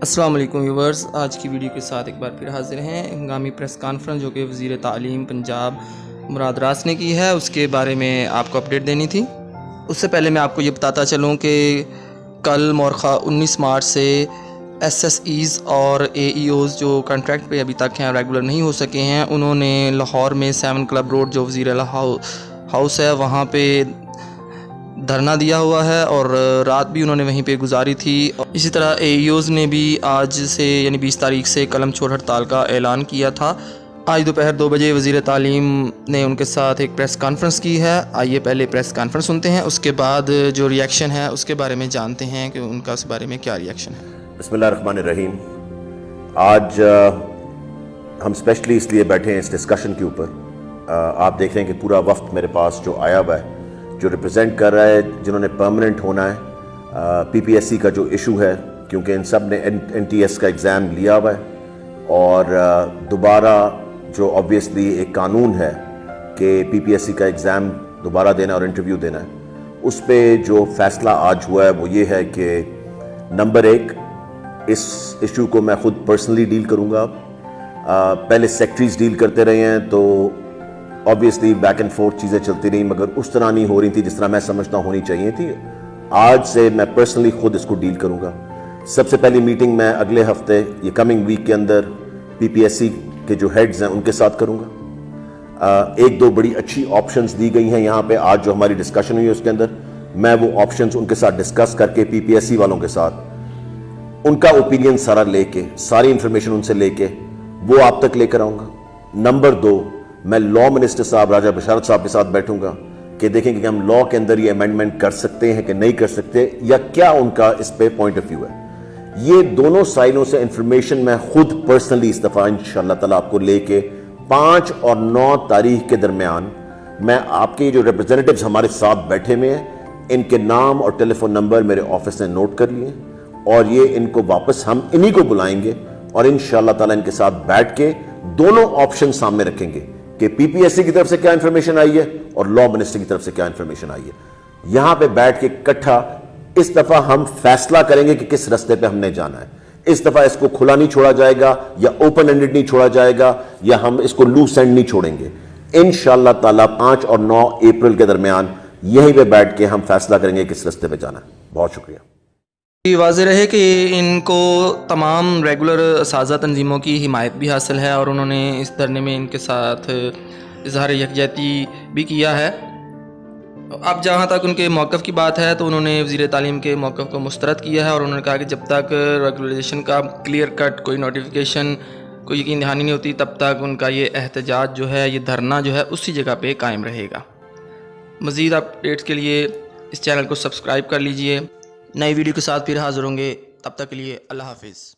السلام علیکم ویورز، آج کی ویڈیو کے ساتھ ایک بار پھر حاضر ہیں۔ ہنگامی پریس کانفرنس جو کہ وزیر تعلیم پنجاب مراد راس نے کی ہے، اس کے بارے میں آپ کو اپڈیٹ دینی تھی۔ اس سے پہلے میں آپ کو یہ بتاتا چلوں کہ کل مورخہ 19 مارچ سے ایس ایس ایز اور اے ای اوز جو کنٹریکٹ پہ ابھی تک ہیں ریگولر نہیں ہو سکے ہیں، انہوں نے لاہور میں 7 کلب روڈ جو وزیر اعلیٰ ہاؤس ہے وہاں پہ دھرنا دیا ہوا ہے، اور رات بھی انہوں نے وہیں پہ گزاری تھی۔ اسی طرح اے ای اوز نے بھی آج سے یعنی 20 تاریخ سے قلم چھوڑ ہڑتال کا اعلان کیا تھا۔ آج دوپہر 2 بجے وزیر تعلیم نے ان کے ساتھ ایک پریس کانفرنس کی ہے۔ آئیے پہلے پریس کانفرنس سنتے ہیں، اس کے بعد جو ری ایکشن ہے اس کے بارے میں جانتے ہیں کہ ان کا اس بارے میں کیا ری ایکشن ہے۔ بسم اللہ الرحمن الرحیم۔ آج ہم اسپیشلی اس لیے بیٹھے ہیں اس ڈسکشن کے اوپر، آپ دیکھ رہے ہیں کہ پورا وفد میرے پاس جو آیا ہوا ہے، جو ریپرزینٹ کر رہا ہے جنہوں نے پرماننٹ ہونا ہے پی پی ایس سی کا جو ایشو ہے، کیونکہ ان سب نے این ٹی ایس کا ایگزام لیا ہوا ہے، اور دوبارہ جو آبویسلی ایک قانون ہے کہ پی پی ایس سی کا ایگزام دوبارہ دینا اور انٹرویو دینا ہے، اس پہ جو فیصلہ آج ہوا ہے وہ یہ ہے کہ نمبر 1، اس ایشو کو میں خود پرسنلی ڈیل کروں گا۔ پہلے سیکٹریز ڈیل کرتے رہے ہیں تو آبویسلی بیک اینڈ فورتھ چیزیں چلتی رہیں، مگر اس طرح نہیں ہو رہی تھی جس طرح میں سمجھتا ہونی چاہیے تھی۔ آج سے میں پرسنلی خود اس کو ڈیل کروں گا۔ سب سے پہلی میٹنگ میں اگلے ہفتے یہ کمنگ ویک کے اندر پی پی ایس سی کے جو ہیڈز ہیں ان کے ساتھ کروں گا۔ ایک دو بڑی اچھی آپشنز دی گئی ہیں یہاں پہ، آج جو ہماری ڈسکشن ہوئی ہے اس کے اندر میں وہ آپشنز ان کے ساتھ ڈسکس کر کے پی پی ایس سی والوں کے ساتھ ان کا اوپینین سارا لے کے، ساری انفارمیشن ان سے لے کے وہ آپ تک لے کر آؤں گا۔ نمبر 2، میں لا منسٹر صاحب راجہ بشارت صاحب کے ساتھ بیٹھوں گا کہ دیکھیں کہ ہم لا کے اندر یہ امینڈمنٹ کر سکتے ہیں کہ نہیں کر سکتے، یا کیا ان کا اس پہ پوائنٹ آف ویو ہے۔ یہ دونوں سائنوں سے انفارمیشن میں خود پرسنلی اس دفعہ انشاءاللہ تعالیٰ آپ کو لے کے 5 اور 9 تاریخ کے درمیان میں آپ کے جو ریپرزینٹیوز ہمارے ساتھ بیٹھے ہوئے ہیں ان کے نام اور ٹیلی فون نمبر میرے آفس نے نوٹ کر لیے، اور یہ ان کو واپس ہم انہی کو بلائیں گے اور انشاءاللہ تعالیٰ ان کے ساتھ بیٹھ کے دونوں آپشن سامنے رکھیں گے کہ پی پی ایس سی کی طرف سے کیا انفارمیشن آئی ہے اور لا منسٹر کی طرف سے کیا انفارمیشن آئی ہے۔ یہاں پہ بیٹھ کے اکٹھا اس دفعہ ہم فیصلہ کریں گے کہ کس رستے پہ ہم نے جانا ہے۔ اس دفعہ اس کو کھلا نہیں چھوڑا جائے گا، یا اوپن اینڈڈ نہیں چھوڑا جائے گا، یا ہم اس کو لوس اینڈ نہیں چھوڑیں گے۔ انشاءاللہ تعالیٰ 5 اور 9 اپریل کے درمیان یہیں پہ بیٹھ کے ہم فیصلہ کریں گے کس رستے پہ جانا ہے۔ بہت شکریہ۔ واضح رہے کہ ان کو تمام ریگولر اساتذہ تنظیموں کی حمایت بھی حاصل ہے، اور انہوں نے اس دھرنے میں ان کے ساتھ اظہار یکجہتی بھی کیا ہے۔ اب جہاں تک ان کے موقف کی بات ہے تو انہوں نے وزیر تعلیم کے موقف کو مسترد کیا ہے، اور انہوں نے کہا کہ جب تک ریگولائزیشن کا کلیئر کٹ کوئی نوٹیفیکیشن کوئی یقین دہانی نہیں ہوتی تب تک ان کا یہ احتجاج جو ہے، یہ دھرنا جو ہے اسی جگہ پہ قائم رہے گا۔ مزید اپڈیٹس کے لیے اس چینل کو سبسکرائب کر لیجئے۔ نئی ویڈیو کے ساتھ پھر حاضر ہوں گے، تب تک کے لیے اللہ حافظ۔